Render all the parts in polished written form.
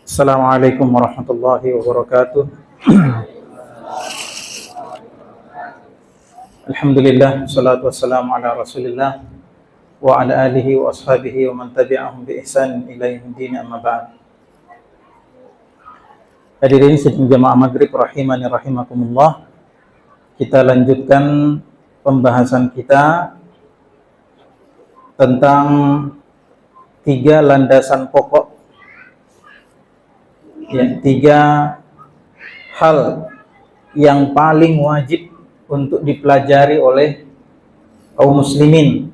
Assalamualaikum warahmatullahi wabarakatuh. Alhamdulillah, salatu wassalamu ala rasulillah wa ala alihi wa ashabihi wa man tabi'ahum bi ihsan ila yaumil amma ba'd. Hadirin sidang jamaah maghrib rahimani rahimakumullah. Kita lanjutkan pembahasan kita tentang 3 landasan pokok, ya, 3 hal yang paling wajib untuk dipelajari oleh kaum muslimin,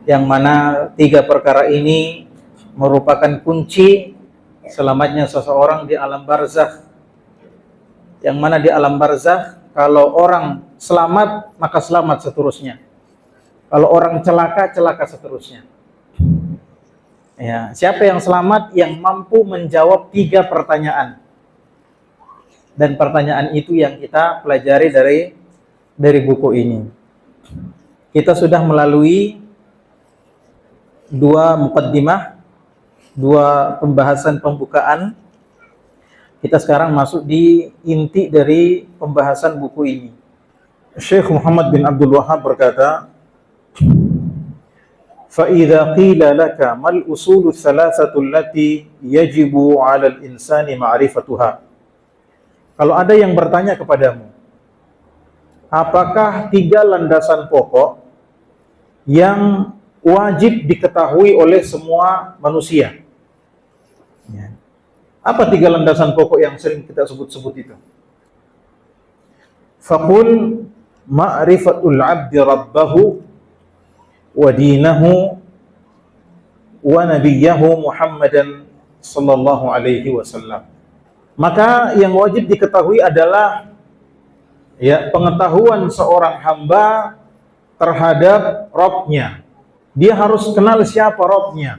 yang mana 3 perkara ini merupakan kunci selamatnya seseorang di alam barzakh. Yang mana di alam barzakh, kalau orang selamat maka selamat seterusnya, kalau orang celaka, celaka seterusnya. Ya, siapa yang selamat? Yang mampu menjawab 3 pertanyaan. Dan pertanyaan itu yang kita pelajari dari buku ini. Kita sudah melalui 2 muqaddimah, 2 pembahasan pembukaan. Kita sekarang masuk di inti dari pembahasan buku ini. Syekh Muhammad bin Abdul Wahhab berkata, فَإِذَا قِيلَ لَكَ مَا الْأُصُولُ الثَّلَاثَةُ الَّتِي يَجِبُ عَلَى الْإِنسَانِ مَعْرِفَتُهَا. Kalau ada yang bertanya kepadamu, apakah 3 landasan pokok yang wajib diketahui oleh semua manusia? Ya. Apa 3 landasan pokok yang sering kita sebut-sebut itu? Faqul ma'rifatul 'abdi rabbahu wa dinahu wa nabiyyahu Muhammadan sallallahu alaihi wasallam. Maka yang wajib diketahui adalah, ya, pengetahuan seorang hamba terhadap Rabb-nya. Dia harus kenal siapa Rabb-nya.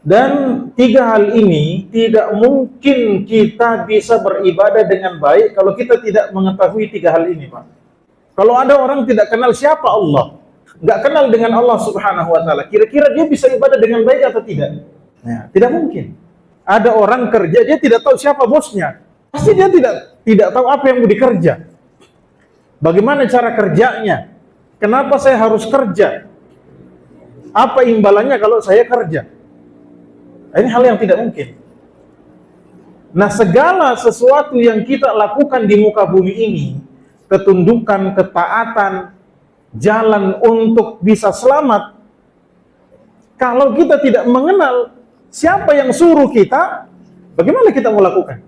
Dan 3 hal ini tidak mungkin kita bisa beribadah dengan baik kalau kita tidak mengetahui 3 hal ini, Pak. Kalau ada orang tidak kenal siapa Allah, nggak kenal dengan Allah Subhanahu wa ta'ala, kira-kira dia bisa ibadah dengan baik atau tidak? Ya, tidak mungkin. Ada orang kerja, dia tidak tahu siapa bosnya, pasti dia tidak tahu apa yang mau dikerja. Bagaimana cara kerjanya? Kenapa saya harus kerja? Apa imbalannya kalau saya kerja? Ini hal yang tidak mungkin. Nah, segala sesuatu yang kita lakukan di muka bumi ini, ketundukan, ketaatan, jalan untuk bisa selamat, kalau kita tidak mengenal siapa yang suruh kita, bagaimana kita mau lakukan?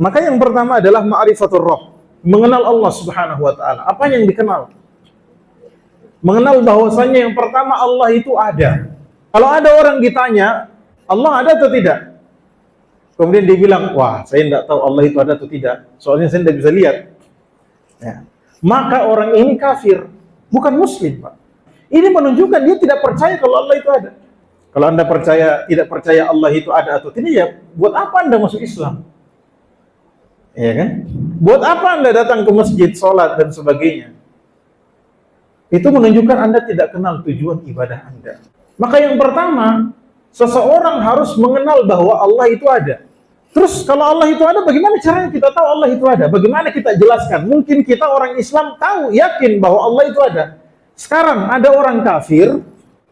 Maka yang pertama adalah ma'rifatur Rabb, mengenal Allah Subhanahu wa ta'ala. Apa yang dikenal? Mengenal bahwasanya yang pertama Allah itu ada. Kalau ada orang ditanya, Allah ada atau tidak? Kemudian dia bilang, wah, saya tidak tahu Allah itu ada atau tidak, soalnya saya tidak bisa lihat. Ya. Maka orang ini kafir, bukan muslim, Pak. Ini menunjukkan dia tidak percaya kalau Allah itu ada. Kalau Anda tidak percaya Allah itu ada atau tidak, ya buat apa Anda masuk Islam? Ya kan? Buat apa Anda datang ke masjid, sholat, dan sebagainya? Itu menunjukkan Anda tidak kenal tujuan ibadah Anda. Maka yang pertama, seseorang harus mengenal bahwa Allah itu ada. Terus kalau Allah itu ada, bagaimana caranya kita tahu Allah itu ada? Bagaimana kita jelaskan? Mungkin kita orang Islam tahu, yakin bahwa Allah itu ada. Sekarang ada orang kafir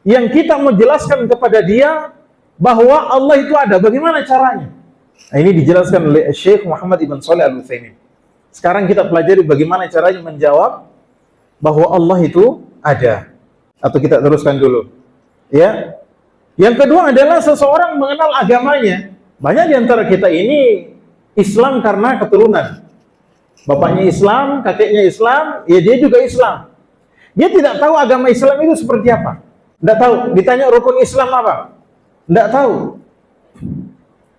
yang kita mau jelaskan kepada dia bahwa Allah itu ada. Bagaimana caranya? Nah, ini dijelaskan oleh Syekh Muhammad ibn Shalih Al-Utsaimin. Sekarang kita pelajari bagaimana caranya menjawab bahwa Allah itu ada. Atau kita teruskan dulu. Ya. Yang kedua adalah seseorang mengenal agamanya. Banyak di antara kita ini Islam karena keturunan. Bapaknya Islam, kakeknya Islam, ya dia juga Islam. Dia tidak tahu agama Islam itu seperti apa. Tidak tahu. Ditanya rukun Islam apa? Tidak tahu.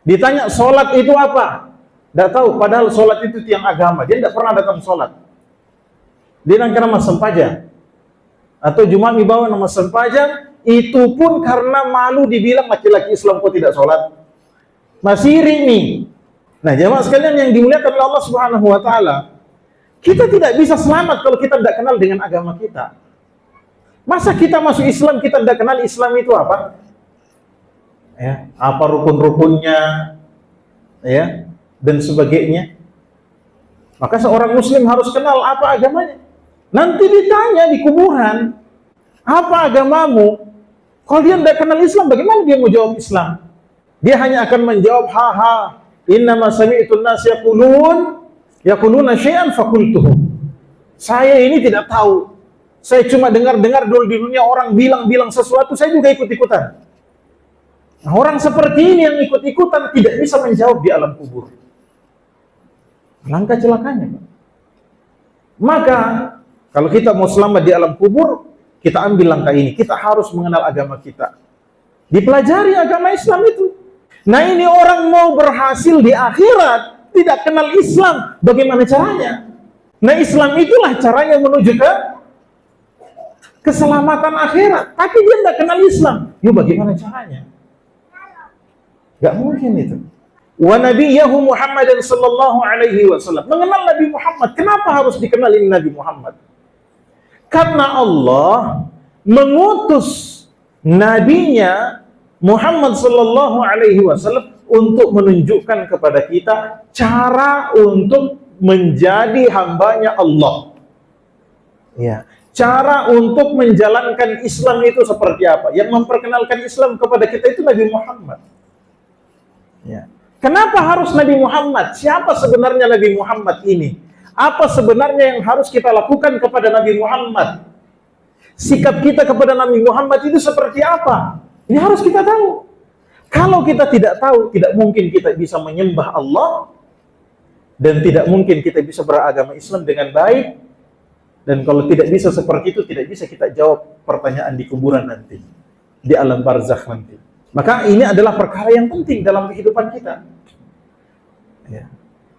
Ditanya sholat itu apa? Tidak tahu. Padahal sholat itu tiang agama. Dia tidak pernah datang sholat. Dia nangkar nama sempaja. Atau Jumat dibawa nama sempaja. Itu pun karena malu dibilang laki-laki Islam kok tidak sholat. Masih rini. Nah, jemaah sekalian yang dimuliakan oleh Allah Subhanahu wa ta'ala, kita tidak bisa selamat kalau kita tidak kenal dengan agama kita. Masa kita masuk Islam, kita tidak kenal Islam itu apa? Ya, apa rukun-rukunnya, ya, dan sebagainya. Maka seorang muslim harus kenal apa agamanya. Nanti ditanya di kuburan, apa agamamu? Kalau dia tidak kenal Islam, bagaimana dia mau jawab Islam? Dia hanya akan menjawab, haha, innama sami'tu an-nas yaquluna syai'an faqultuhu. Saya ini tidak tahu. Saya cuma dengar-dengar dulu di dunia orang bilang-bilang sesuatu, saya juga ikut-ikutan. Nah, orang seperti ini yang ikut-ikutan tidak bisa menjawab di alam kubur. Langkah celakanya. Maka kalau kita mau selamat di alam kubur, kita ambil langkah ini. Kita harus mengenal agama kita. Dipelajari agama Islam itu. Nah, ini orang mau berhasil di akhirat, tidak kenal Islam, bagaimana caranya? Nah, Islam itulah caranya menuju ke keselamatan akhirat. Tapi dia tidak kenal Islam. Yuk, bagaimana caranya? Gak mungkin itu. Wa nabiyyahu Muhammadan sallallahu alaihi wasallam. Mengenal Nabi Muhammad. Kenapa harus dikenal ini Nabi Muhammad? Karena Allah mengutus nabinya Muhammad sallallahu alaihi wasallam untuk menunjukkan kepada kita cara untuk menjadi hambanya Allah. Ya, cara untuk menjalankan Islam itu seperti apa? Yang memperkenalkan Islam kepada kita itu Nabi Muhammad. Ya. Kenapa harus Nabi Muhammad? Siapa sebenarnya Nabi Muhammad ini? Apa sebenarnya yang harus kita lakukan kepada Nabi Muhammad? Sikap kita kepada Nabi Muhammad itu seperti apa? Ini harus kita tahu. Kalau kita tidak tahu, tidak mungkin kita bisa menyembah Allah, dan tidak mungkin kita bisa beragama Islam dengan baik. Dan kalau tidak bisa seperti itu, tidak bisa kita jawab pertanyaan di kuburan nanti, di alam barzakh nanti. Maka ini adalah perkara yang penting dalam kehidupan kita. Ya.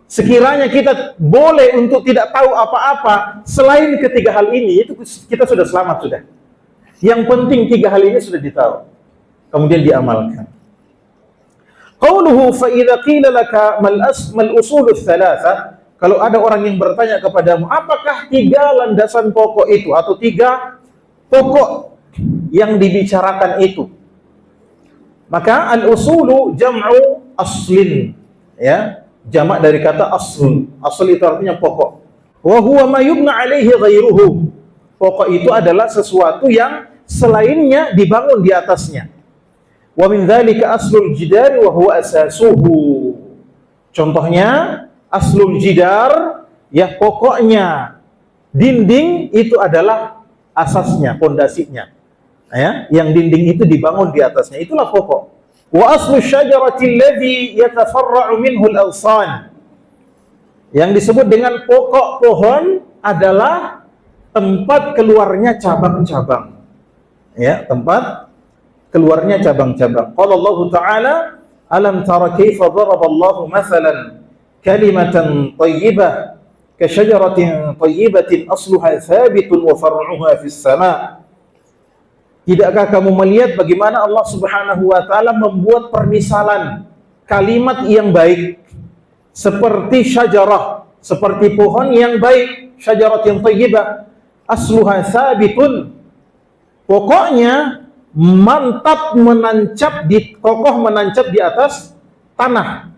Sekiranya kita boleh untuk tidak tahu apa-apa selain ketiga hal ini, itu kita sudah selamat sudah. Yang penting tiga hal ini sudah ditahu, kemudian diamalkan. Qauluhu fa idza qila laka mal usul ats-tsalatsa, kalau ada orang yang bertanya kepadamu, apakah tiga landasan pokok itu atau tiga pokok yang dibicarakan itu? Maka al-usulu jam'u aslin, ya, jamak dari kata asl. Asl itu artinya pokok. Wa huwa ma yubna alaihi ghairuhu. Pokok itu adalah sesuatu yang selainnya dibangun di atasnya. Wa min dzalika aslul jidari wa huwa asasuhu. Contohnya aslul jidar, ya, pokoknya dinding itu adalah asasnya, pondasinya. Ya, yang dinding itu dibangun di atasnya, itulah pokok. Wa aslu syajarati alladhi yatafarra'u minhu al-awsan. Yang disebut dengan pokok pohon adalah tempat keluarnya cabang-cabang. Ya, tempat keluarnya cabang-cabang. Qala Allah Ta'ala, alam tara kaifa daraba Allahu mathalan kalimatan thayyibah ka syajaratin thayyibatin asluha thabitun wa far'uha fis sama'. Tidakkah kamu melihat bagaimana Allah Subhanahu wa taala membuat permisalan kalimat yang baik seperti syajarah, seperti pohon yang baik, syajaratin thayyibah, asluha sabitun. Pokoknya mantap, kokoh menancap di atas tanah.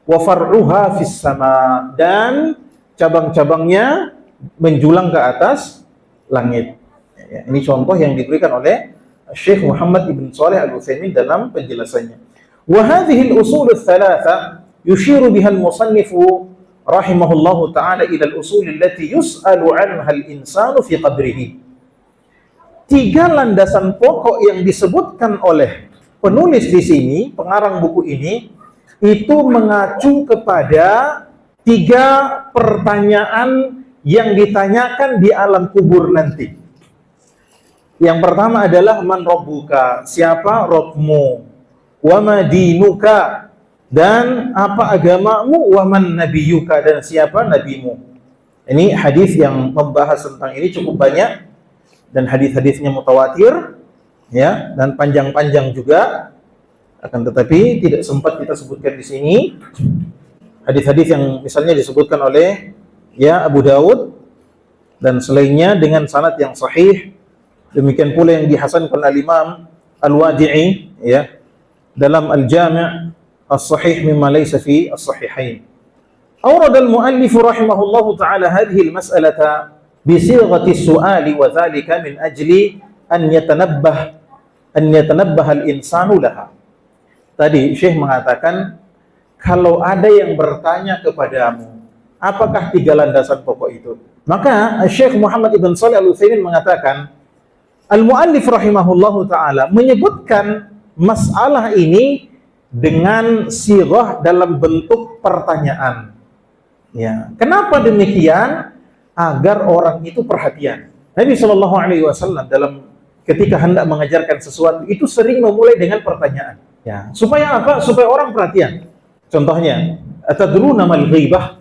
Wa far'uha fis sama, dan cabang-cabangnya menjulang ke atas langit. Ya, ini contoh yang diberikan oleh Syekh Muhammad ibn Shalih al-Utsaimin dalam penjelasannya. Wa hadhihi al-usul ats-tsalatsa yushiru biha al-musannif rahimahullahu ta'ala ila al-usul allati yus'alu 'anha al-insanu fi qabrihi. Tiga landasan pokok yang disebutkan oleh penulis di sini, pengarang buku ini, itu mengacu kepada tiga pertanyaan yang ditanyakan di alam kubur nanti. Yang pertama adalah man rabbuka, siapa Rabbmu, wa ma dinuka, dan apa agamamu, wa man nabiyuka, dan siapa nabimu. Ini hadis yang membahas tentang ini cukup banyak, dan hadis-hadisnya mutawatir, ya, dan panjang-panjang juga. Akan tetapi tidak sempat kita sebutkan di sini. Hadis-hadis yang misalnya disebutkan oleh, ya, Abu Dawud dan selainnya dengan sanad yang sahih. Demikian pula yang dihasankan oleh Imam Al-Wadi'i, ya, dalam Al-Jami' as-sahih mimma laysa fi as-sahihain. Awrad al-muallif rahimahullahu ta'ala hadhihi al-mas'alata bi sighati as-su'ali wa dhalika min ajli an yatanabbah al-insanu laha. Tadi Syekh mengatakan, kalau ada yang bertanya kepadamu, apakah 3 landasan pokok itu? Maka Syekh Muhammad ibn Shalih al-Utsaimin mengatakan, al-muallif rahimahullahu ta'ala menyebutkan masalah ini dengan sighah dalam bentuk pertanyaan. Ya, kenapa demikian? Agar orang itu perhatian. Nabi Shallallahu Alaihi Wasallam ketika hendak mengajarkan sesuatu itu sering memulai dengan pertanyaan. Ya, supaya apa? Supaya orang perhatian. Contohnya, atadruna mal ghibah?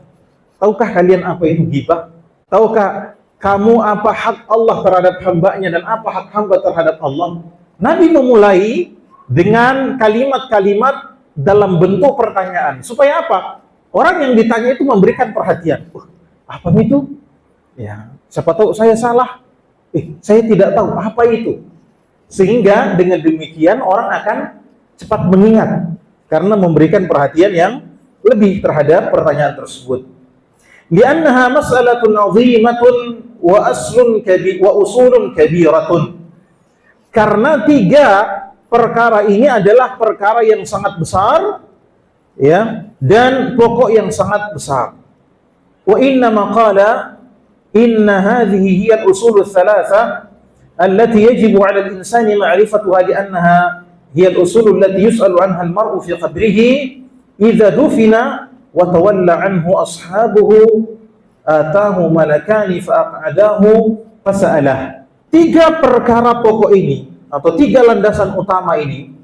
Tahukah kalian apa itu ghibah? Tahukah kamu apa hak Allah terhadap hambanya dan apa hak hamba terhadap Allah? Nabi memulai dengan kalimat-kalimat dalam bentuk pertanyaan. Supaya apa? Orang yang ditanya itu memberikan perhatian. Apa itu? Ya, siapa tahu saya salah. Saya tidak tahu apa itu. Sehingga dengan demikian orang akan cepat mengingat karena memberikan perhatian yang lebih terhadap pertanyaan tersebut. Li'annaha mas'alatun 'azimatun wa usulun kabiratun. Karena 3 perkara ini adalah perkara yang sangat besar, ya, dan pokok yang sangat besar. Wa inna maqala inna hadhihi hiya al-usul ats-tsalatsa allati yajibu 'ala al-insani ma'rifatuha li'annaha hiya al-usul allati yus'alu 'anha al-mar'u fi qabrihi idza dufina wa tawalla 'anhu ashabuhu atahu malakani fa'aq'adahu fasa'alah. 3 perkara pokok ini atau 3 landasan utama ini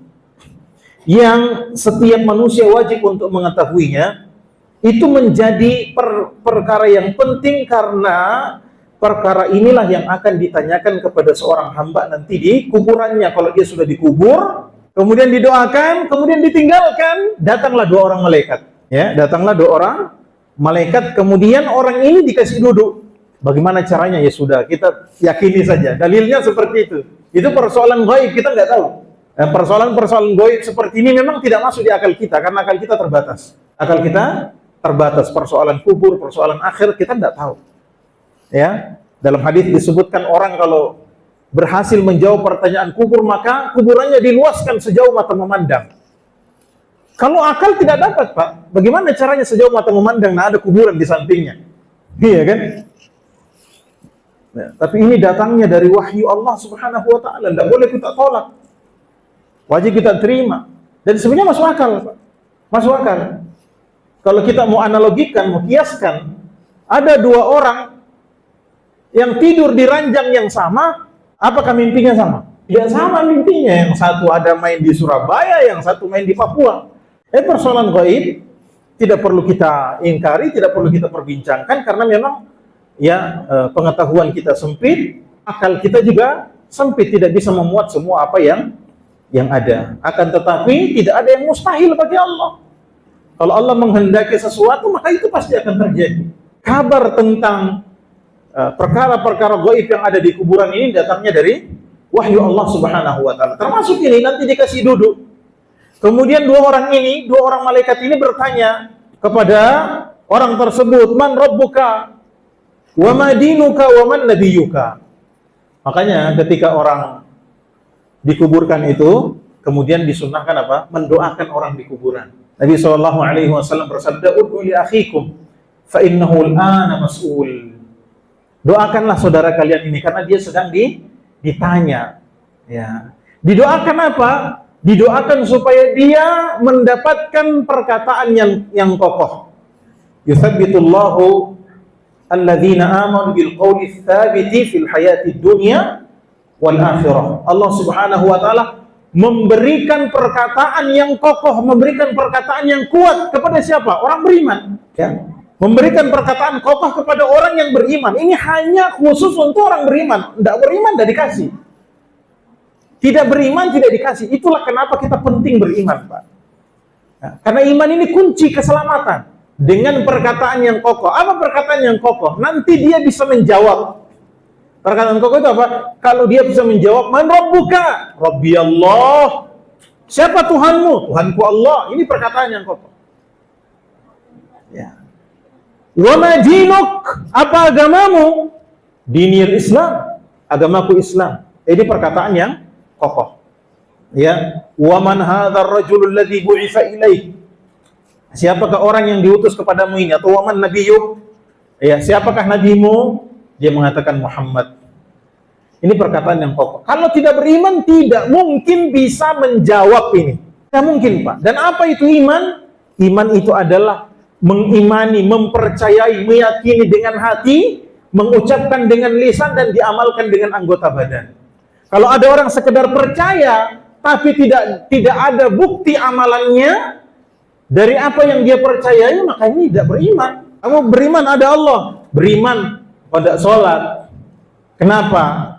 yang setiap manusia wajib untuk mengetahuinya, itu menjadi perkara yang penting karena perkara inilah yang akan ditanyakan kepada seorang hamba nanti di kuburannya. Kalau dia sudah dikubur, kemudian didoakan, kemudian ditinggalkan, datanglah 2 orang malaikat. Ya, datanglah 2 orang malaikat, kemudian orang ini dikasih duduk. Bagaimana caranya? Ya sudah, kita yakini saja. Dalilnya seperti itu. Itu persoalan gaib, kita nggak tahu. Persoalan-persoalan gaib seperti ini memang tidak masuk di akal kita karena akal kita terbatas. Akal kita terbatas. Persoalan kubur, persoalan akhir kita tidak tahu. Ya, dalam hadis disebutkan orang kalau berhasil menjawab pertanyaan kubur maka kuburannya diluaskan sejauh mata memandang. Kalau akal tidak dapat, Pak, bagaimana caranya sejauh mata memandang? Nah, ada kuburan di sampingnya. Iya kan? Nah, tapi ini datangnya dari wahyu Allah Subhanahu wa taala, tidak boleh kita tolak. Wajib kita terima. Dan sebenarnya masuk akal, Pak. Masuk akal. Kalau kita mau analogikan, mau kiaskan, ada 2 orang yang tidur di ranjang yang sama, apakah mimpinya sama? Tidak sama mimpinya. Yang satu ada main di Surabaya, yang satu main di Papua. Persoalan gaib tidak perlu kita ingkari, tidak perlu kita perbincangkan karena memang ya pengetahuan kita sempit, akal kita juga sempit, tidak bisa memuat semua apa yang ada. Akan tetapi tidak ada yang mustahil bagi Allah. Kalau Allah menghendaki sesuatu, maka itu pasti akan terjadi. Kabar tentang perkara-perkara gaib yang ada di kuburan ini datangnya dari wahyu Allah Subhanahu wa taala. Termasuk ini nanti dikasih duduk. Kemudian 2 orang ini, 2 orang malaikat ini bertanya kepada orang tersebut, "Man rabbuka? Wa ma dinuka wa man nabiyyuka?" Makanya ketika orang dikuburkan itu, kemudian disunnahkan apa? Mendoakan orang di kuburan. Nabi sallallahu alaihi wasallam bersabda, "Ud'u li akhikum fa innahu al-ana mas'ul." Doakanlah saudara kalian ini karena dia sedang ditanya. Ya. Didoakan apa? Didoakan supaya dia mendapatkan perkataan yang kokoh. Yuthabbitullahu alladzina amanu bil qawli tsabiti fil hayati dunya wal akhirah. Allah Subhanahu wa taala memberikan perkataan yang kokoh, memberikan perkataan yang kuat kepada siapa? Orang beriman, ya. Memberikan perkataan kokoh kepada orang yang beriman. Ini hanya khusus untuk orang beriman. Tidak beriman tidak dikasih. Tidak beriman tidak dikasih. Itulah kenapa kita penting beriman, Pak. Nah, karena iman ini kunci keselamatan. Dengan perkataan yang kokoh. Apa perkataan yang kokoh? Nanti dia bisa menjawab. Perkataan kokoh itu apa? Kalau dia bisa menjawab, "Man rabbuka?" "Rabbi Allah." Siapa Tuhanmu? Tuhanku Allah. Ini perkataan yang kokoh. Ya. Wa ma dinuk? Apa agamamu? Dinil Islam. Agamaku Islam. Ini perkataan yang kokoh. Ya. Wa man hadzal rajulul ladzi bu'itsa ilaih? Siapakah orang yang diutus kepadamu ini? Atau wa man nabiyyuk? Ya, siapakah nabimu? Dia mengatakan Muhammad. Ini perkataan yang kokoh. Kalau tidak beriman, tidak mungkin bisa menjawab ini. Tidak mungkin, Pak. Dan apa itu iman? Iman itu adalah mengimani, mempercayai, meyakini dengan hati, mengucapkan dengan lisan, dan diamalkan dengan anggota badan. Kalau ada orang sekedar percaya, tapi tidak ada bukti amalannya dari apa yang dia percayai, maka ini tidak beriman. Kamu beriman ada Allah, beriman pada sholat. Kenapa?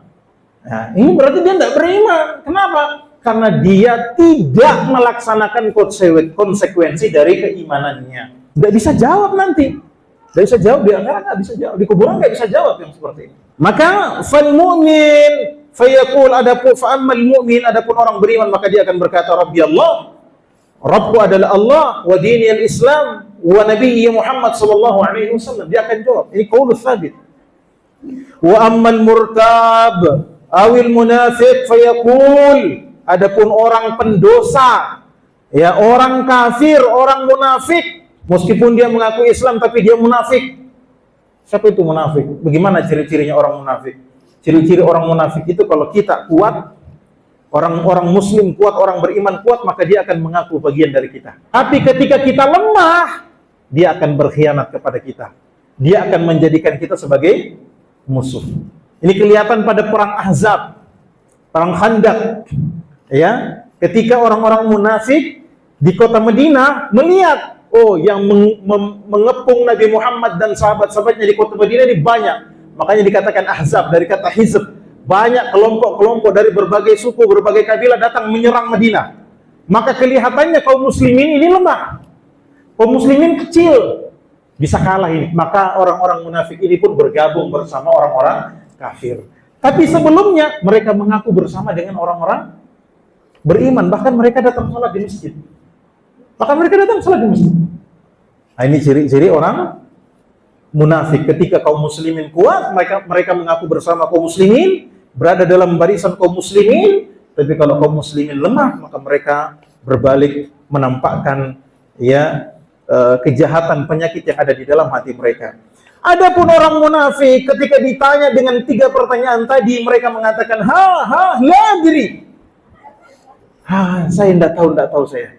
Nah, ini berarti dia tidak beriman. Kenapa? Karena dia tidak melaksanakan konsekuensi dari keimanannya. Tidak bisa jawab nanti. Tidak bisa jawab di akhirat, nggak bisa jawab. Di kuburan nggak bisa jawab yang seperti ini. Maka fal mu'min fayaqul, adapun fa ammal mu'min, adapun orang beriman maka dia akan berkata Rabbi Allah. Rabbku adalah Allah, wa dinil Islam, wa nabiyyi Muhammad sallallahu alaihi wasallam. Dia akan jawab. Ini qaulus tsabit. Wa ammal murtab awil munafiq fayaqul, adapun orang pendosa, ya orang kafir, orang munafik, meskipun dia mengaku Islam tapi dia munafik. Siapa itu munafik? Bagaimana ciri-cirinya orang munafik? Ciri-ciri orang munafik itu kalau kita kuat, orang muslim kuat, orang beriman kuat, maka dia akan mengaku bagian dari kita. Tapi ketika kita lemah, dia akan berkhianat kepada kita. Dia akan menjadikan kita sebagai musuh. Ini kelihatan pada perang Ahzab, perang Khandaq. Ya, ketika orang-orang munafik di kota Madinah melihat, oh, yang mengepung Nabi Muhammad dan sahabat-sahabatnya di kota Madinah ini banyak. Makanya dikatakan Ahzab dari kata hizb. Banyak kelompok-kelompok dari berbagai suku, berbagai kabilah datang menyerang Madinah. Maka kelihatannya kaum muslimin ini lemah. Kaum muslimin kecil. Bisa kalah ini. Maka orang-orang munafik ini pun bergabung bersama orang-orang kafir. Tapi sebelumnya mereka mengaku bersama dengan orang-orang beriman. Bahkan mereka datang sholat di masjid. Nah, ini ciri-ciri orang munafik. Ketika kaum muslimin kuat, mereka mengaku bersama kaum muslimin, berada dalam barisan kaum muslimin. Tapi kalau kaum muslimin lemah, maka mereka berbalik menampakkan kejahatan, penyakit yang ada di dalam hati mereka. Adapun orang munafik ketika ditanya dengan 3 pertanyaan tadi, mereka mengatakan la adri. Saya tidak tahu saya.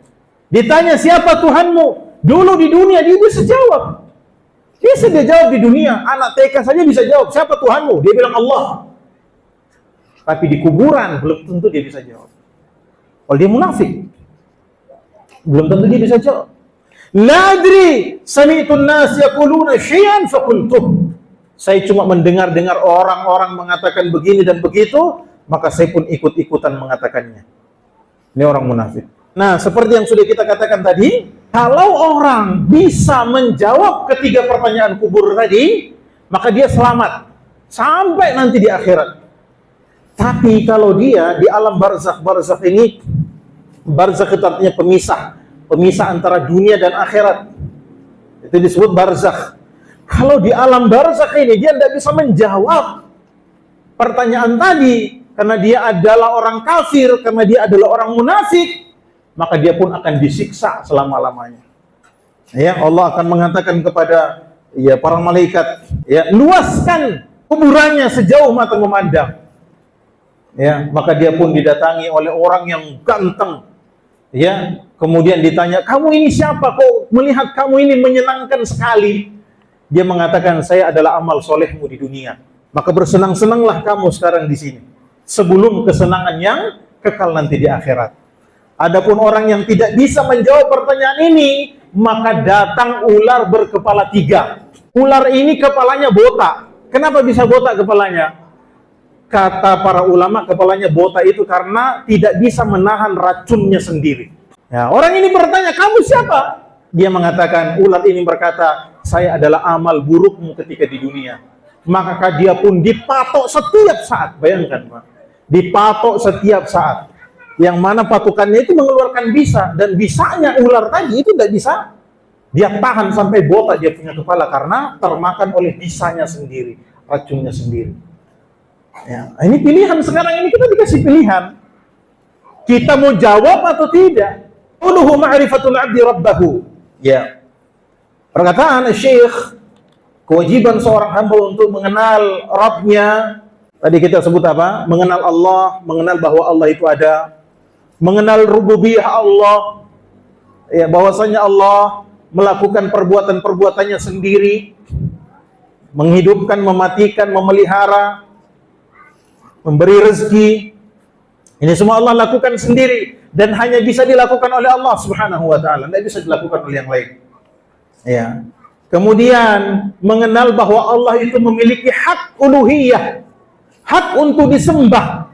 Ditanya siapa Tuhanmu? Dulu di dunia dia bisa jawab. Bisa dia jawab di dunia. Anak TK saja bisa jawab siapa Tuhanmu? Dia bilang Allah. Tapi di kuburan belum tentu dia bisa jawab. Kalau dia munafik, belum tentu dia bisa jawab. La adri, sami'tun nas yaquluna syai'an faqultuh. Saya cuma mendengar-dengar orang-orang mengatakan begini dan begitu, maka saya pun ikut-ikutan mengatakannya. Ini orang munafik. Nah, seperti yang sudah kita katakan tadi, kalau orang bisa menjawab ketiga pertanyaan kubur tadi, maka dia selamat sampai nanti di akhirat. Tapi kalau dia di alam barzakh ini, barzakh itu artinya pemisah antara dunia dan akhirat. Itu disebut barzakh. Kalau di alam barzakh ini dia tidak bisa menjawab pertanyaan tadi karena dia adalah orang kafir, karena dia adalah orang munafik, maka dia pun akan disiksa selama-lamanya. Ya, Allah akan mengatakan kepada para malaikat, luaskan kuburannya sejauh mata memandang. Ya, maka dia pun didatangi oleh orang yang ganteng. Ya, kemudian ditanya, kamu ini siapa? Kok melihat kamu ini menyenangkan sekali? Dia mengatakan, saya adalah amal solehmu di dunia. Maka bersenang-senanglah kamu sekarang di sini, sebelum kesenangan yang kekal nanti di akhirat. Adapun orang yang tidak bisa menjawab pertanyaan ini, maka datang ular berkepala 3. Ular ini kepalanya botak. Kenapa bisa botak kepalanya? Kata para ulama, kepalanya botak itu karena tidak bisa menahan racunnya sendiri. Ya, orang ini bertanya, kamu siapa? Dia mengatakan, ular ini berkata, saya adalah amal burukmu ketika di dunia. Maka dia pun dipatok setiap saat. Bayangkan, Pak. Dipatok setiap saat. yang mana patukannya itu mengeluarkan bisa, dan bisanya ular tadi itu tidak bisa dia tahan sampai botak dia punya kepala karena termakan oleh bisanya sendiri, racunnya sendiri. Ya, ini pilihan sekarang ini, kita dikasih pilihan. Kita mau jawab atau tidak? Uluhu ma'rifatul 'abdi rabbahu. Ya. Perkataan Syekh, kewajiban seorang hamba untuk mengenal Rabbnya. Tadi kita sebut apa? Mengenal Allah, mengenal bahwa Allah itu ada, mengenal rububiyah Allah, ya, bahwasanya Allah melakukan perbuatan-perbuatannya sendiri, menghidupkan, mematikan, memelihara, memberi rezeki. Ini semua Allah lakukan sendiri dan hanya bisa dilakukan oleh Allah Subhanahu wa taala, tidak bisa dilakukan oleh yang lain. Ya. Kemudian mengenal bahwa Allah itu memiliki hak uluhiyah, hak untuk disembah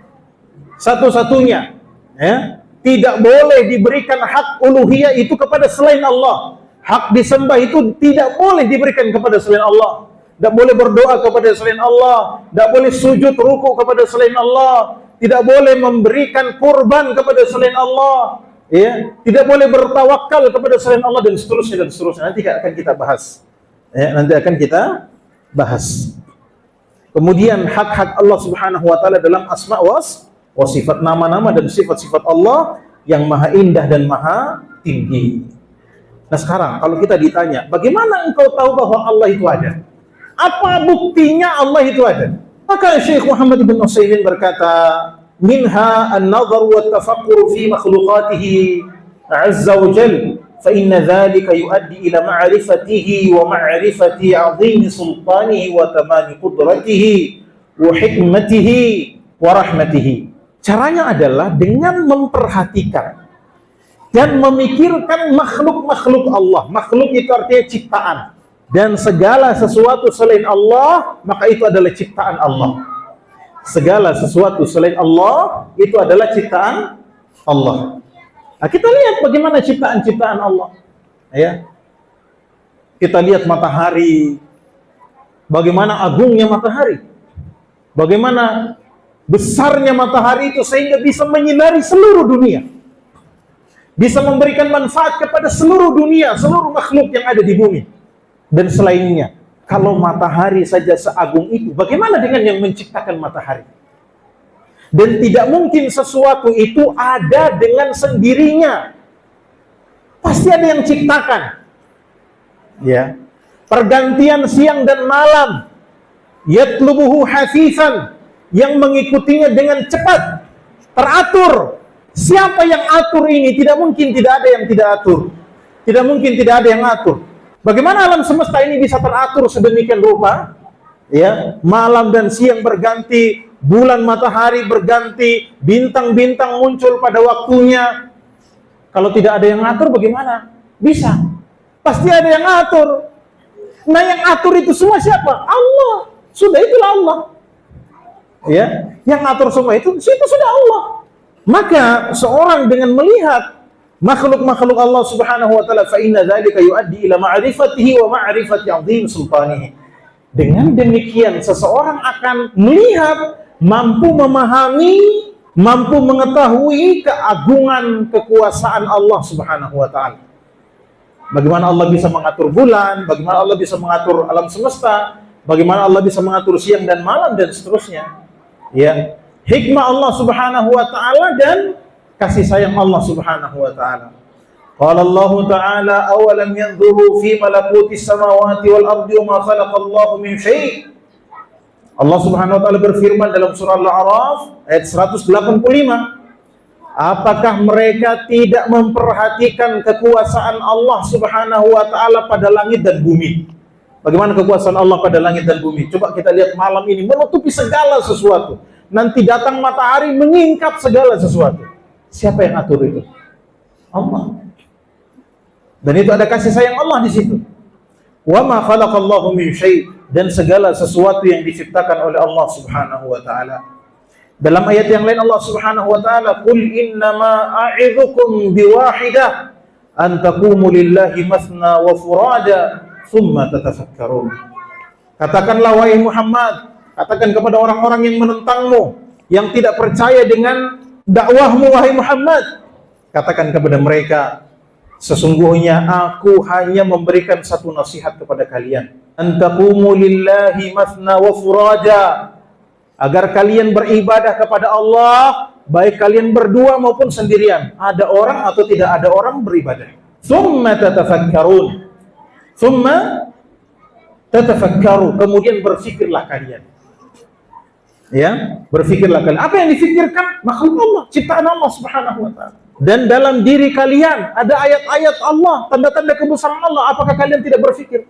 satu-satunya. Ya. Tidak boleh diberikan hak uluhiyah itu kepada selain Allah. Hak disembah itu tidak boleh diberikan kepada selain Allah. Tidak boleh berdoa kepada selain Allah. Tidak boleh sujud ruku kepada selain Allah. Tidak boleh memberikan kurban kepada selain Allah. Ya, tidak boleh bertawakal kepada selain Allah, dan seterusnya dan seterusnya. Nanti akan kita bahas. Ya, nanti akan kita bahas. Kemudian hak-hak Allah Subhanahu wa taala dalam asma wa sifat, nama-nama dan sifat-sifat Allah yang maha indah dan maha tinggi. Nah sekarang kalau kita ditanya, bagaimana engkau tahu bahwa Allah itu ada? Apa buktinya Allah itu ada? Maka Syekh Muhammad ibn Utsaimin berkata, minha an-nazar wa at-tafakkur fi makhluqatihi azza wa jalla, fa inna dhalika yuaddi ila ma'rifatihi wa ma'rifati 'azimi sultanihi wa tamami qudratihi wa hikmatihi wa rahmatihi. Caranya adalah dengan memperhatikan dan memikirkan makhluk-makhluk Allah. Makhluk itu artinya ciptaan. Dan segala sesuatu selain Allah, maka itu adalah ciptaan Allah. Segala sesuatu selain Allah, itu adalah ciptaan Allah. Nah, kita lihat bagaimana ciptaan-ciptaan Allah. Ya. Kita lihat matahari. Bagaimana agungnya matahari. Bagaimana besarnya matahari itu sehingga bisa menyinari seluruh dunia. Bisa memberikan manfaat kepada seluruh dunia, seluruh makhluk yang ada di bumi dan selainnya. Kalau matahari saja seagung itu, bagaimana dengan yang menciptakan matahari? Dan tidak mungkin sesuatu itu ada dengan sendirinya. Pasti ada yang ciptakan. Ya. Pergantian siang dan malam. Yatlubuhu hafifan, yang mengikutinya dengan cepat, teratur. Siapa yang atur ini? Tidak mungkin tidak ada yang tidak atur. Tidak mungkin tidak ada yang atur. Bagaimana alam semesta ini bisa teratur sedemikian rupa? Ya, malam dan siang berganti, bulan matahari berganti, bintang-bintang muncul pada waktunya. Kalau tidak ada yang atur bagaimana? Bisa. Pasti ada yang atur. Nah, yang atur itu semua siapa? Allah. Sudah, itulah Allah. Ya, yang atur semua itu sudah Allah. Maka seorang dengan melihat makhluk-makhluk Allah Subhanahu wa taala, fa inna dzalika yuaddi ila ma'rifatihi wa ma'rifati 'azim sultanihi. Dengan demikian seseorang akan melihat, mampu memahami, mampu mengetahui keagungan kekuasaan Allah Subhanahu wa taala. Bagaimana Allah bisa mengatur bulan, bagaimana Allah bisa mengatur alam semesta, bagaimana Allah bisa mengatur siang dan malam dan seterusnya. Ya, hikmah Allah Subhanahu wa taala dan kasih sayang Allah Subhanahu wa taala. Qala Allah Ta'ala, awalam yanzuru fi malakutis samawati wal ardi wa ma khalaqallahu min syai'. Allah Subhanahu wa taala berfirman dalam surah Al-A'raf ayat 185, apakah mereka tidak memperhatikan kekuasaan Allah Subhanahu wa taala pada langit dan bumi? Bagaimana kekuasaan Allah pada langit dan bumi? Coba kita lihat malam ini menutupi segala sesuatu. Nanti datang matahari menyingkap segala sesuatu. Siapa yang atur itu? Allah. Dan itu ada kasih sayang Allah di situ. Wa ma khalaqallahu min syai', dan segala sesuatu yang diciptakan oleh Allah Subhanahu wa taala. Dalam ayat yang lain Allah Subhanahu wa taala, qul innama a'idzukum biwahidah an taqumu lillahi mathna wa furada thumma tatafakkarun. Katakanlah wahai Muhammad, katakan kepada orang-orang yang menentangmu, yang tidak percaya dengan dakwahmu wahai Muhammad. Katakan kepada mereka, sesungguhnya aku hanya memberikan satu nasihat kepada kalian. Antaqumu lillahi mathna wa furada. Agar kalian beribadah kepada Allah, baik kalian berdua maupun sendirian. Ada orang atau tidak ada orang beribadah. Thumma tatafakkarun. Thumma tatafakkaru. Kemudian berfikirlah kalian. Ya, berfikirlah kalian. Apa yang difikirkan? Makhluk Allah, ciptaan Allah Subhanahu wa taala. Dan dalam diri kalian ada ayat-ayat Allah, tanda-tanda kebesaran Allah. Apakah kalian tidak berfikir?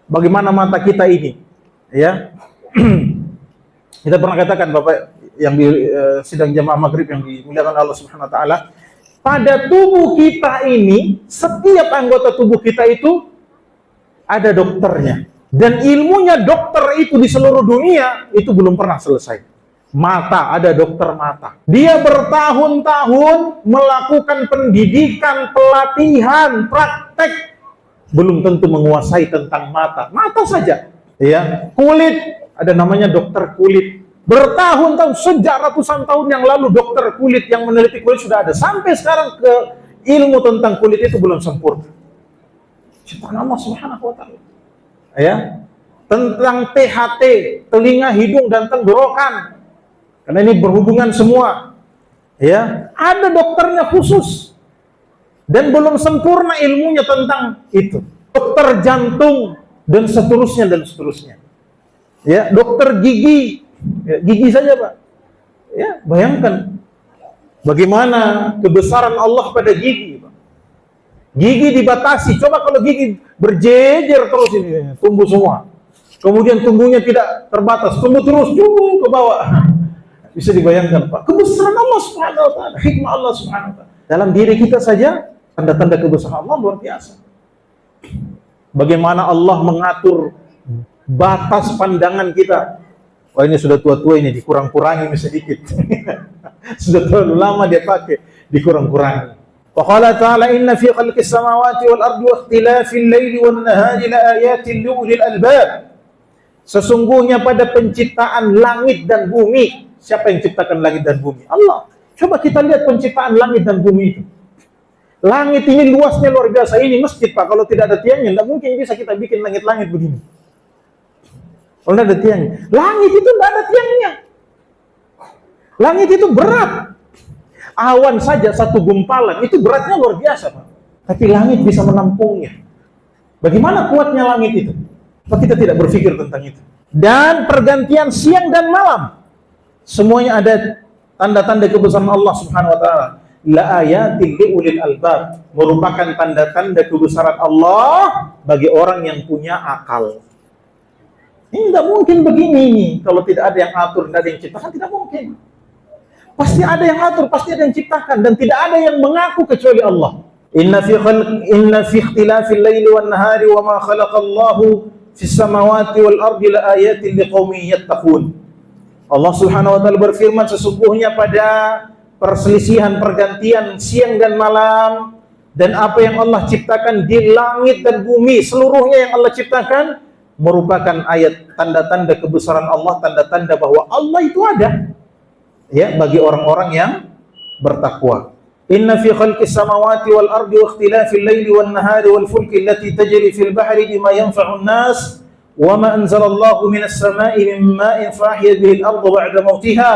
Bagaimana mata kita ini? Ya. Kita pernah katakan Bapak yang di sidang jamaah maghrib yang dimuliakan Allah Subhanahu wa taala, pada tubuh kita ini, setiap anggota tubuh kita itu ada dokternya. Dan ilmunya dokter itu di seluruh dunia itu belum pernah selesai. Mata, ada dokter mata. Dia bertahun-tahun melakukan pendidikan, pelatihan, praktek, belum tentu menguasai tentang mata. Mata saja, ya. Kulit, ada namanya dokter kulit. Bertahun-tahun, sejak ratusan tahun yang lalu dokter kulit yang meneliti kulit sudah ada. Sampai sekarang ke ilmu tentang kulit itu belum sempurna. Ciptaan Allah Subhanahu wa taala. Ya. Tentang THT, telinga, hidung dan tenggorokan. Karena ini berhubungan semua. Ya, ada dokternya khusus. Dan belum sempurna ilmunya tentang itu. Dokter jantung dan seterusnya dan seterusnya. Ya, dokter gigi, ya, gigi saja Pak. Ya, bayangkan bagaimana kebesaran Allah pada gigi, Pak. Gigi dibatasi. Coba kalau gigi berjejer terus ini, tumbuh semua. Kemudian tumbuhnya tidak terbatas, tumbuh terus, tumbuh ke bawah. Bisa dibayangkan Pak, kebesaran Allah Subhanahu wa taala, hikmah Allah Subhanahu wa taala. Dalam diri kita saja tanda-tanda kebesaran Allah luar biasa. Bagaimana Allah mengatur batas pandangan kita. Wah, ini sudah tua-tua ini, dikurang-kurangi sedikit. Sudah terlalu lama dia pakai, dikurang-kurangi. Wa qala ta'ala inna fi khalqis samawati wal ardi wa ikhtilafil laili wan nahari la ayatin li ulil albab. Sesungguhnya pada penciptaan langit dan bumi. Siapa yang ciptakan langit dan bumi? Allah. Coba kita lihat penciptaan langit dan bumi itu. Langit ini luasnya luar biasa. Ini masjid Pak, kalau tidak ada tiangnya tidak mungkin bisa kita bikin langit-langit begini. Kalau tidak ada tiangnya. Langit itu tidak ada tiangnya. Langit itu berat. Awan saja satu gumpalan, itu beratnya luar biasa Pak. Tapi langit bisa menampungnya. Bagaimana kuatnya langit itu? Apa kita tidak berpikir tentang itu? Dan pergantian siang dan malam. Semuanya ada tanda-tanda kebesaran Allah Subhanahu wa taala. La ayatil li ulil albab, merupakan tanda-tanda kebesaran Allah bagi orang yang punya akal. Ini tidak mungkin begini kalau tidak ada yang atur, tidak ada yang ciptakan, tidak mungkin. Pasti ada yang atur, pasti ada yang ciptakan, dan tidak ada yang mengaku kecuali Allah. Inna fi ikhtilafil laili wan nahari wa ma khalaqallahu fis samawati wal ardi la ayatin liqaumin yattaqun. Allah Subhanahu wa taala berfirman, sesungguhnya pada perselisihan pergantian siang dan malam dan apa yang Allah ciptakan di langit dan bumi, seluruhnya yang Allah ciptakan merupakan ayat tanda-tanda kebesaran Allah, tanda-tanda bahwa Allah itu ada. Ya, bagi orang-orang yang bertakwa. Inna fi khalqis samawati wal ardi wa ikhtilafil laili wan nahari wal fulki allati tajri fil bahri bima yanfa'un nas wa ma anzalallahu minas sama'i min ma'in fahya bihi al-ardha ba'da mawtiha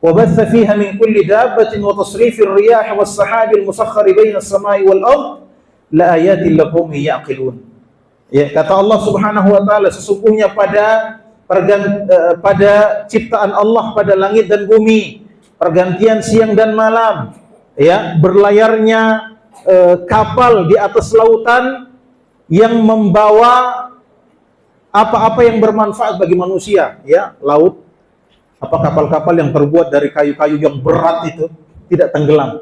wa batha fiha min kulli dabbatin wa tasrifir riyah was sahabil musakhkhari bainas sama'i wal ard la ayatin liqaumin ya'qilun. Ya, kata Allah Subhanahu wa taala, sesungguhnya pada ciptaan Allah pada langit dan bumi, pergantian siang dan malam, ya, berlayarnya kapal di atas lautan yang membawa apa-apa yang bermanfaat bagi manusia, ya, laut, apa kapal-kapal yang terbuat dari kayu-kayu yang berat itu tidak tenggelam,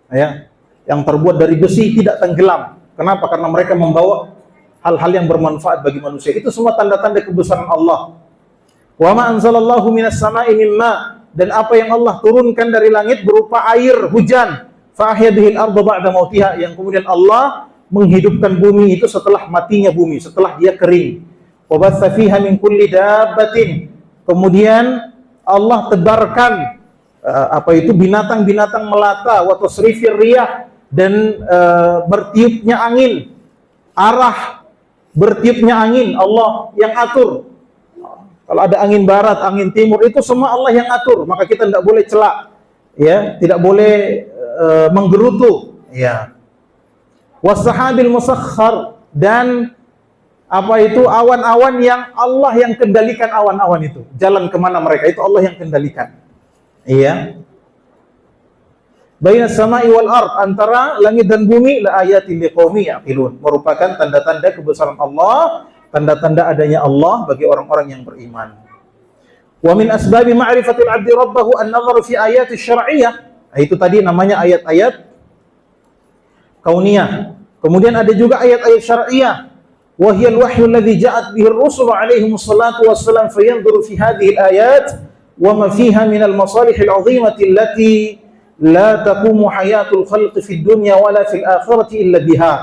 ya, yang terbuat dari besi tidak tenggelam. Kenapa? Karena mereka membawa hal-hal yang bermanfaat bagi manusia. Itu semua tanda-tanda kebesaran Allah. Wa ma anzalallahu minas sama'i min ma', dan apa yang Allah turunkan dari langit berupa air hujan, fa ahya bihil ardha ba'da mautiha, yang kemudian Allah menghidupkan bumi itu setelah matinya bumi, setelah dia kering. Wa batsa fiha min kulli dabbatin, kemudian Allah tebarkan binatang-binatang melata, wa tasrifir riyah, dan bertiupnya angin, arah bertiupnya angin Allah yang atur. Kalau ada angin barat, angin timur, itu semua Allah yang atur, maka kita tidak boleh celak, ya, tidak boleh menggerutu, ya. Wassahabil musakhkhar, dan awan-awan yang Allah yang kendalikan, awan-awan itu jalan kemana mereka, itu Allah yang kendalikan, iya. Baina samai wal ard, antara langit dan bumi, la ayatin liqaumi yaqilun, merupakan tanda-tanda kebesaran Allah, tanda-tanda adanya Allah bagi orang-orang yang beriman. Wa min asbabi ma'rifatil 'abdi rabbahu an-nazar fi ayati syar'iyyah, itu tadi namanya ayat-ayat kauniyah. Kemudian ada juga ayat-ayat syar'iyyah, wa hiya al-wahyu alladhi ja'at bihi ar-rusul 'alaihim wassalatu wassalam, fayanzuru fi hadhihi al-ayat wa ma fiha min al-masalih al-'azimati allati la taqumu hayatul khalqi fid dunya wala fil akhirati illa biha,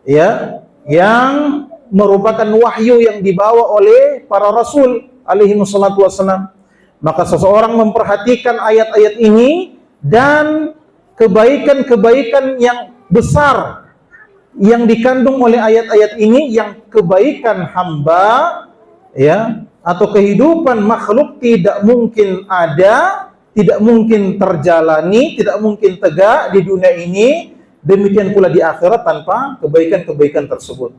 ya, yang merupakan wahyu yang dibawa oleh para rasul alaihi wassalatu wassalam. Maka seseorang memperhatikan ayat-ayat ini dan kebaikan-kebaikan yang besar yang dikandung oleh ayat-ayat ini, yang kebaikan hamba, ya, atau kehidupan makhluk tidak mungkin ada, tidak mungkin terjalani, tidak mungkin tegak di dunia ini, demikian pula di akhirat tanpa kebaikan-kebaikan tersebut.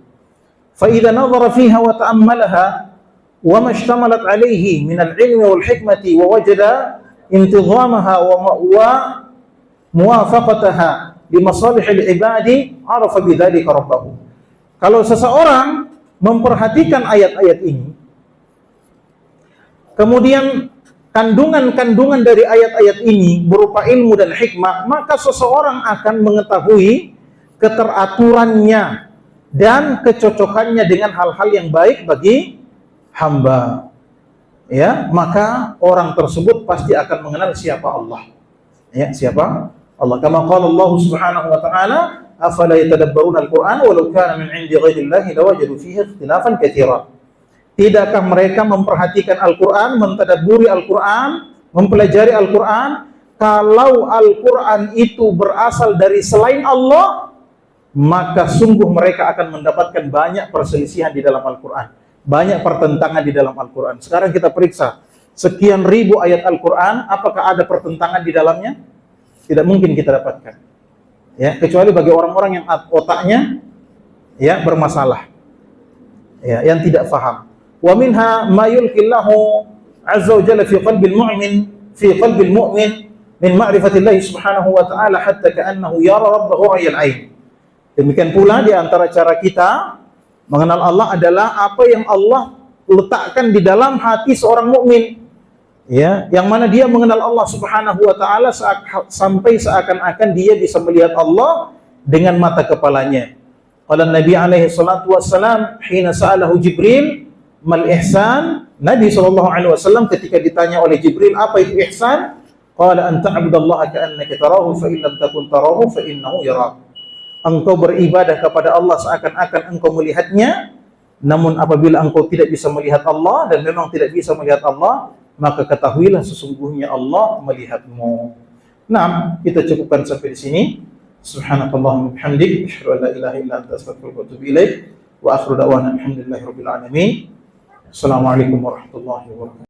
Fa idza nadhara fiha wa ta'ammalaha wa ma ishtamalat alayhi min al-'ilmi wal hikmati wa wajada intizamaha wa muwafaqataha li masalihil ibadi, arafa bidzalika rabbahu. Kalau seseorang memperhatikan ayat-ayat ini, kemudian kandungan-kandungan dari ayat-ayat ini berupa ilmu dan hikmah, maka seseorang akan mengetahui keteraturannya dan kecocokannya dengan hal-hal yang baik bagi hamba, ya. Maka orang tersebut pasti akan mengenal siapa Allah, ya, siapa Allah. Kama qala Allah Subhanahu wa ta'ala, afala yatadabbaruna al-Qur'an walau kana min 'indi ghairillahi lawajadu fihi ikhtilafan katsira. Tidakkah mereka memperhatikan Al-Quran, mentadabburi Al-Quran, mempelajari Al-Quran? Kalau Al-Quran itu berasal dari selain Allah, maka sungguh mereka akan mendapatkan banyak perselisihan di dalam Al-Quran, banyak pertentangan di dalam Al-Quran. Sekarang kita periksa sekian ribu ayat Al-Quran, apakah ada pertentangan di dalamnya? Tidak mungkin kita dapatkan, ya, kecuali bagi orang-orang yang otaknya, ya, bermasalah, ya, yang tidak faham. Wa minha ma yulqillahu azza wa jalla fi qalbil mu'min min ma'rifatillahi subhanahu wa ta'ala hatta ka'annahu yara rabbahu 'ayal 'ain. Demikian pula di antara cara kita mengenal Allah adalah apa yang Allah letakkan di dalam hati seorang mukmin, ya, yang mana dia mengenal Allah subhanahu wa ta'ala sampai seakan-akan dia bisa melihat Allah dengan mata kepalanya. Qala Nabi alaihi salatu wassalam hina sa'alahu Jibril mal ihsan, Nabi SAW ketika ditanya oleh Jibril apa itu ihsan, qala an ta'budallaha ka'annaka tarahu fa in lam takun tarahu fa innahu yarak. Engkau beribadah kepada Allah seakan-akan engkau melihatnya, namun apabila engkau tidak bisa melihat Allah, dan memang tidak bisa melihat Allah, maka ketahuilah sesungguhnya Allah melihatmu. Nah, kita cukupkan sampai di sini. Subhanakallahumma wa bihamdik, asyhadu an la ilaha illa anta, astaghfiruka wa atubu ilaik. Wa akhiru da'wana alhamdulillahirabbil alamin. Assalamualaikum warahmatullahi wabarakatuh.